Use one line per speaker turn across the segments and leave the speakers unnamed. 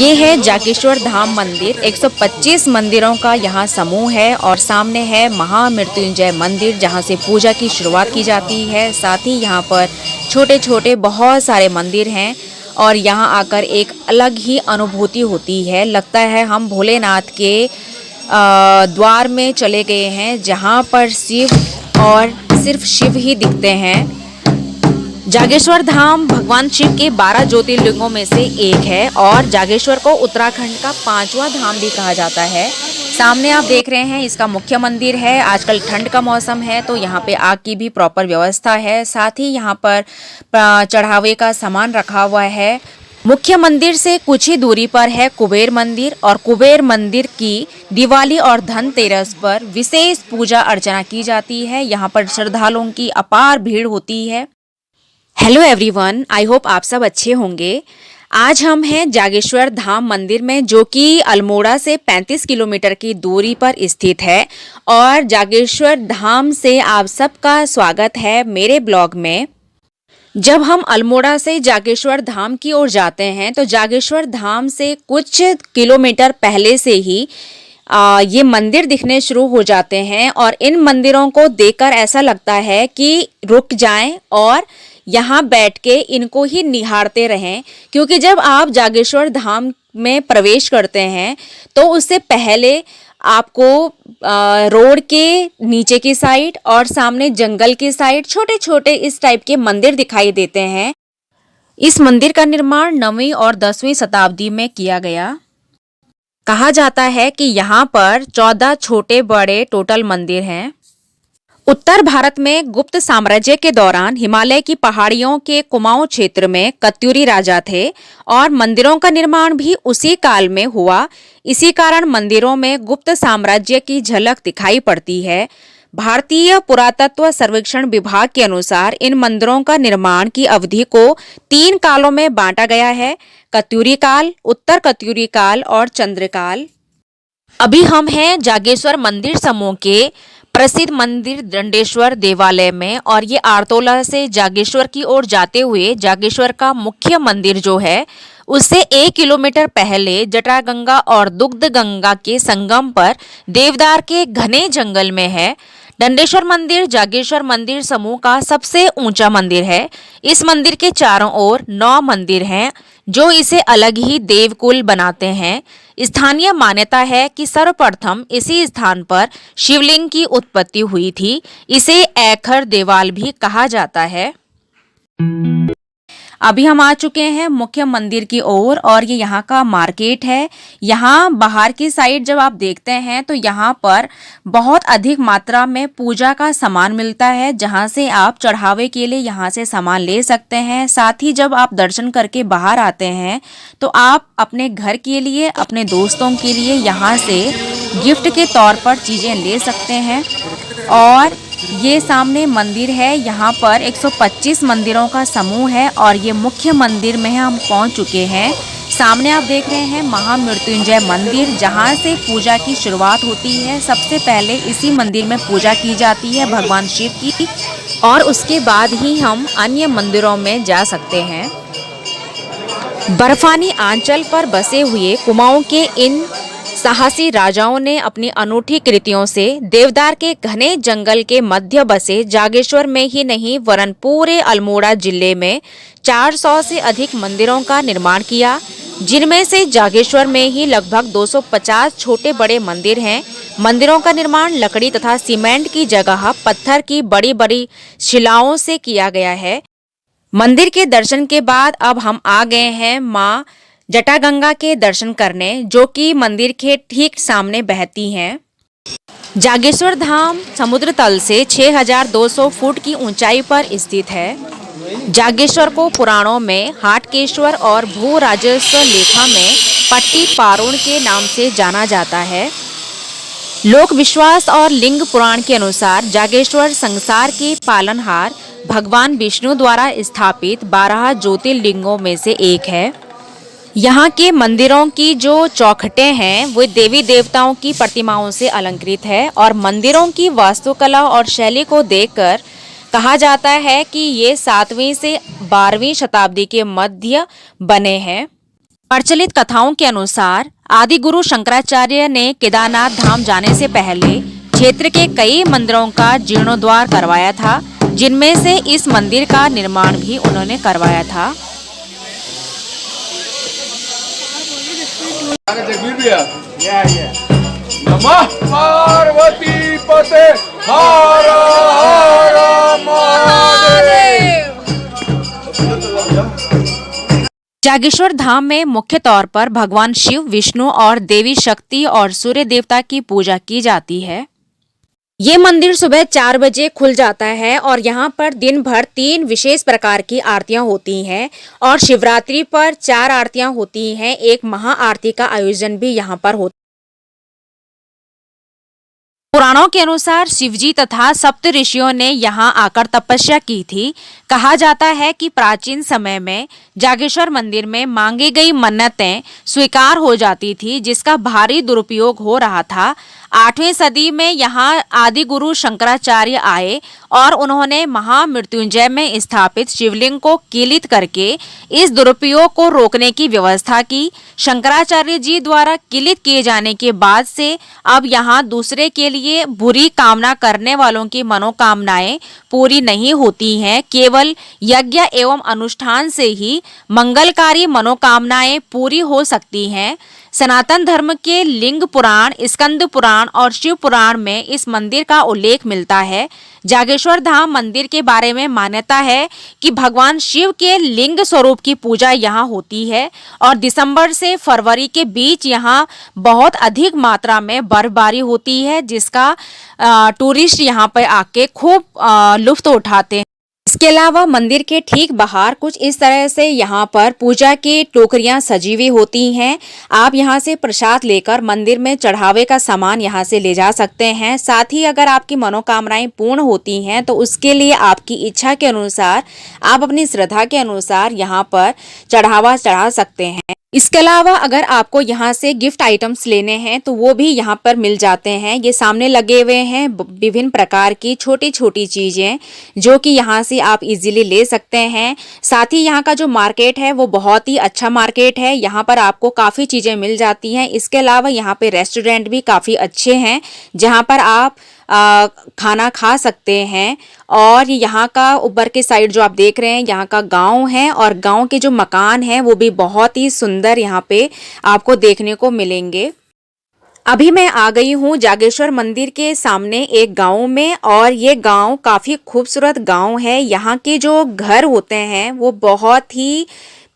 ये है जागेश्वर धाम मंदिर। 125 मंदिरों का यहाँ समूह है और सामने है महामृत्युंजय मंदिर जहाँ से पूजा की शुरुआत की जाती है। साथ ही यहाँ पर छोटे छोटे बहुत सारे मंदिर हैं और यहाँ आकर एक अलग ही अनुभूति होती है। लगता है हम भोलेनाथ के द्वार में चले गए हैं जहाँ पर शिव और सिर्फ शिव ही दिखते हैं। जागेश्वर धाम भगवान शिव के 12 ज्योतिर्लिंगों में से एक है और जागेश्वर को उत्तराखंड का 5वां धाम भी कहा जाता है। सामने आप देख रहे हैं इसका मुख्य मंदिर है। आजकल ठंड का मौसम है तो यहाँ पे आग की भी प्रॉपर व्यवस्था है। साथ ही यहाँ पर चढ़ावे का सामान रखा हुआ है। मुख्य मंदिर से कुछ ही दूरी पर है कुबेर मंदिर और कुबेर मंदिर की दिवाली और धनतेरस पर विशेष पूजा अर्चना की जाती है। यहाँ पर श्रद्धालुओं की अपार भीड़ होती है। हेलो एवरीवन, आई होप आप सब अच्छे होंगे। आज हम हैं जागेश्वर धाम मंदिर में जो कि अल्मोड़ा से 35 किलोमीटर की दूरी पर स्थित है और जागेश्वर धाम से आप सबका स्वागत है मेरे ब्लॉग में। जब हम अल्मोड़ा से जागेश्वर धाम की ओर जाते हैं तो जागेश्वर धाम से कुछ किलोमीटर पहले से ही ये मंदिर दिखने शुरू हो जाते हैं और इन मंदिरों को देखकर ऐसा लगता है कि रुक जाएं और यहाँ बैठ के इनको ही निहारते रहें, क्योंकि जब आप जागेश्वर धाम में प्रवेश करते हैं तो उससे पहले आपको रोड के नीचे की साइड और सामने जंगल की साइड छोटे छोटे इस टाइप के मंदिर दिखाई देते हैं। इस मंदिर का निर्माण 9वीं और 10वीं शताब्दी में किया गया। कहा जाता है कि यहाँ पर 14 छोटे बड़े टोटल मंदिर हैं। उत्तर भारत में गुप्त साम्राज्य के दौरान हिमालय की पहाड़ियों के कुमाऊं क्षेत्र में कत्यूरी राजा थे और मंदिरों का निर्माण भी उसी काल में हुआ। इसी कारण मंदिरों में गुप्त साम्राज्य की झलक दिखाई पड़ती है। भारतीय पुरातत्व सर्वेक्षण विभाग के अनुसार इन मंदिरों का निर्माण की अवधि को 3 कालों में बांटा गया है: कत्यूरी काल, उत्तर कत्यूरी काल और चंद्रकाल। अभी हम हैं जागेश्वर मंदिर समूह के प्रसिद्ध मंदिर दंडेश्वर देवालय में और ये आरतोला से जागेश्वर की ओर जाते हुए जागेश्वर का मुख्य मंदिर जो है उससे 1 किलोमीटर पहले जटागंगा और दुग्ध गंगा के संगम पर देवदार के घने जंगल में है। दंडेश्वर मंदिर जागेश्वर मंदिर समूह का सबसे ऊंचा मंदिर है। इस मंदिर के चारों ओर 9 मंदिर हैं जो इसे अलग ही देवकुल बनाते हैं। स्थानीय मान्यता है कि सर्वप्रथम इसी स्थान पर शिवलिंग की उत्पत्ति हुई थी। इसे ऐखर देवाल भी कहा जाता है। अभी हम आ चुके हैं मुख्य मंदिर की ओर और ये यहाँ का मार्केट है। यहाँ बाहर की साइड जब आप देखते हैं तो यहाँ पर बहुत अधिक मात्रा में पूजा का सामान मिलता है, जहाँ से आप चढ़ावे के लिए यहाँ से सामान ले सकते हैं। साथ ही जब आप दर्शन करके बाहर आते हैं तो आप अपने घर के लिए, अपने दोस्तों के लिए यहाँ से गिफ्ट के तौर पर चीज़ें ले सकते हैं। और ये सामने मंदिर है, यहाँ पर 125 मंदिरों का समूह है और ये मुख्य मंदिर में हम पहुँच चुके हैं। सामने आप देख रहे हैं महामृत्युंजय मंदिर, जहाँ से पूजा की शुरुआत होती है। सबसे पहले इसी मंदिर में पूजा की जाती है भगवान शिव की और उसके बाद ही हम अन्य मंदिरों में जा सकते हैं। बर्फानी आंचल पर बसे हुए कुमाऊं के इन साहसी राजाओं ने अपनी अनूठी कृतियों से देवदार के घने जंगल के मध्य बसे जागेश्वर में ही नहीं वरन पूरे अल्मोड़ा जिले में 400 से अधिक मंदिरों का निर्माण किया, जिनमें से जागेश्वर में ही लगभग 250 छोटे बड़े मंदिर हैं। मंदिरों का निर्माण लकड़ी तथा सीमेंट की जगह पत्थर की बड़ी बड़ी शिलाओं से किया गया है। मंदिर के दर्शन के बाद अब हम आ गए हैं माँ जटागंगा के दर्शन करने, जो कि मंदिर के ठीक सामने बहती हैं। जागेश्वर धाम समुद्र तल से 6200 फुट की ऊंचाई पर स्थित है। जागेश्वर को पुराणों में हाटकेश्वर और भू राजस्व लेखा में पट्टी पारोण के नाम से जाना जाता है। लोक विश्वास और लिंग पुराण के अनुसार जागेश्वर संसार के पालनहार भगवान विष्णु द्वारा स्थापित 12 ज्योतिर्लिंगों में से एक है। यहाँ के मंदिरों की जो चौखटें हैं वो देवी देवताओं की प्रतिमाओं से अलंकृत है और मंदिरों की वास्तुकला और शैली को देखकर कहा जाता है कि ये 7वीं से 12वीं शताब्दी के मध्य बने हैं। प्रचलित कथाओं के अनुसार आदि गुरु शंकराचार्य ने केदारनाथ धाम जाने से पहले क्षेत्र के कई मंदिरों का जीर्णोद्धार करवाया था, जिनमें से इस मंदिर का निर्माण भी उन्होंने करवाया था।
नमः पार्वती पते हर हर महादेव।
जागेश्वर धाम में मुख्य तौर पर भगवान शिव, विष्णु और देवी शक्ति और सूर्य देवता की पूजा की जाती है। ये मंदिर सुबह 4 बजे खुल जाता है और यहाँ पर दिन भर 3 विशेष प्रकार की आरतियाँ होती हैं और शिवरात्रि पर 4 आरतियाँ होती हैं। एक महा आरती का आयोजन भी यहाँ पर होता है। पुराणों के अनुसार शिवजी तथा सप्त ऋषियों ने यहाँ आकर तपस्या की थी। कहा जाता है कि प्राचीन समय में जागेश्वर मंदिर में मांगी गई मन्नतें स्वीकार हो जाती थी, जिसका भारी दुरुपयोग हो रहा था। 8वीं सदी में यहाँ आदि गुरु शंकराचार्य आए और उन्होंने महामृत्युंजय में स्थापित शिवलिंग को कीलित करके इस दुरुपयोग को रोकने की व्यवस्था की। शंकराचार्य जी द्वारा कीलित किए जाने के बाद से अब यहाँ दूसरे के लिए बुरी कामना करने वालों की मनोकामनाएं पूरी नहीं होती हैं। केवल यज्ञ एवं अनुष्ठान से ही मंगलकारी मनोकामनाएं पूरी हो सकती हैं। सनातन धर्म के लिंग पुराण, स्कंद पुराण और शिव पुराण में इस मंदिर का उल्लेख मिलता है। जागेश्वर धाम मंदिर के बारे में मान्यता है कि भगवान शिव के लिंग स्वरूप की पूजा यहाँ होती है और दिसंबर से फरवरी के बीच यहाँ बहुत अधिक मात्रा में बर्फबारी होती है, जिसका टूरिस्ट यहाँ पर आके खूब लुत्फ उठाते हैं। इसके अलावा मंदिर के ठीक बाहर कुछ इस तरह से यहाँ पर पूजा की टोकरियाँ सजी हुई होती हैं। आप यहाँ से प्रसाद लेकर मंदिर में चढ़ावे का सामान यहाँ से ले जा सकते हैं। साथ ही अगर आपकी मनोकामनाएं पूर्ण होती हैं तो उसके लिए आपकी इच्छा के अनुसार, आप अपनी श्रद्धा के अनुसार यहाँ पर चढ़ावा चढ़ा सकते हैं। इसके अलावा अगर आपको यहाँ से गिफ्ट आइटम्स लेने हैं तो वो भी यहाँ पर मिल जाते हैं। ये सामने लगे हुए हैं विभिन्न प्रकार की छोटी छोटी चीज़ें जो कि यहाँ से आप इजीली ले सकते हैं। साथ ही यहाँ का जो मार्केट है वो बहुत ही अच्छा मार्केट है। यहाँ पर आपको काफ़ी चीज़ें मिल जाती हैं। इसके अलावा यहाँ पे रेस्टोरेंट भी काफ़ी अच्छे हैं जहाँ पर आप खाना खा सकते हैं। और यहाँ का ऊपर के साइड जो आप देख रहे हैं यहाँ का गांव है और गांव के जो मकान हैं वो भी बहुत ही सुंदर यहाँ पे आपको देखने को मिलेंगे। अभी मैं आ गई हूँ जागेश्वर मंदिर के सामने एक गांव में और ये गांव काफ़ी खूबसूरत गांव है। यहाँ के जो घर होते हैं वो बहुत ही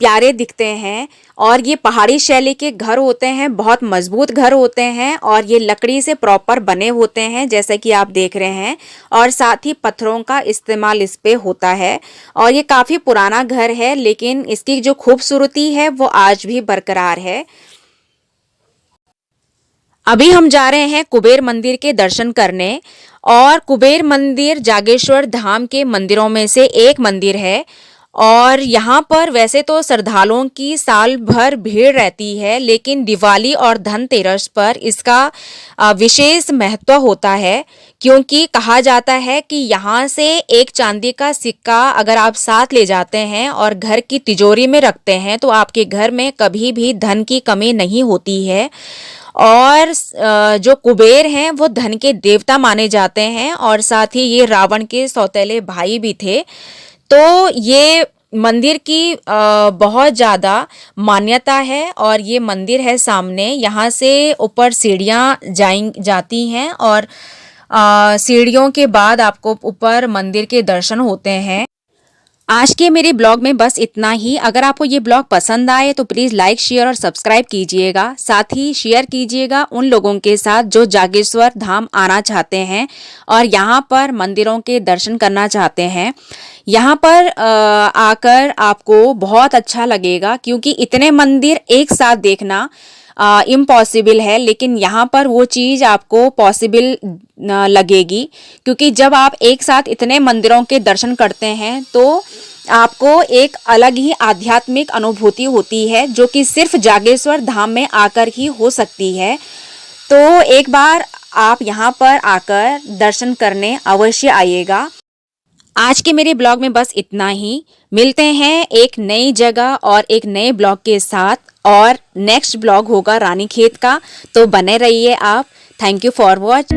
प्यारे दिखते हैं और ये पहाड़ी शैली के घर होते हैं, बहुत मजबूत घर होते हैं और ये लकड़ी से प्रॉपर बने होते हैं जैसे कि आप देख रहे हैं। और साथ ही पत्थरों का इस्तेमाल इस पे होता है और ये काफ़ी पुराना घर है, लेकिन इसकी जो खूबसूरती है वो आज भी बरकरार है। अभी हम जा रहे हैं कुबेर मंदिर के दर्शन करने और कुबेर मंदिर जागेश्वर धाम के मंदिरों में से एक मंदिर है और यहाँ पर वैसे तो श्रद्धालुओं की साल भर भीड़ रहती है, लेकिन दिवाली और धनतेरस पर इसका विशेष महत्व होता है, क्योंकि कहा जाता है कि यहाँ से एक चांदी का सिक्का अगर आप साथ ले जाते हैं और घर की तिजोरी में रखते हैं तो आपके घर में कभी भी धन की कमी नहीं होती है। और जो कुबेर हैं वो धन के देवता माने जाते हैं और साथ ही ये रावण के सौतेले भाई भी थे। तो ये मंदिर की बहुत ज़्यादा मान्यता है और ये मंदिर है सामने। यहाँ से ऊपर सीढ़ियाँ जाती हैं और सीढ़ियों के बाद आपको ऊपर मंदिर के दर्शन होते हैं। आज के मेरे ब्लॉग में बस इतना ही। अगर आपको ये ब्लॉग पसंद आए तो प्लीज़ लाइक, शेयर और सब्सक्राइब कीजिएगा। साथ ही शेयर कीजिएगा उन लोगों के साथ जो जागेश्वर धाम आना चाहते हैं और यहाँ पर मंदिरों के दर्शन करना चाहते हैं। यहाँ पर आकर आपको बहुत अच्छा लगेगा, क्योंकि इतने मंदिर एक साथ देखना इम्पॉसिबल है, लेकिन यहाँ पर वो चीज़ आपको पॉसिबल लगेगी, क्योंकि जब आप एक साथ इतने मंदिरों के दर्शन करते हैं तो आपको एक अलग ही आध्यात्मिक अनुभूति होती है जो कि सिर्फ जागेश्वर धाम में आकर ही हो सकती है। तो एक बार आप यहाँ पर आकर दर्शन करने अवश्य आइएगा। आज के मेरे ब्लॉग में बस इतना ही। मिलते हैं एक नई जगह और एक नए ब्लॉग के साथ। और नेक्स्ट ब्लॉग होगा रानीखेत का, तो बने रहिए आप। Thank you for watch.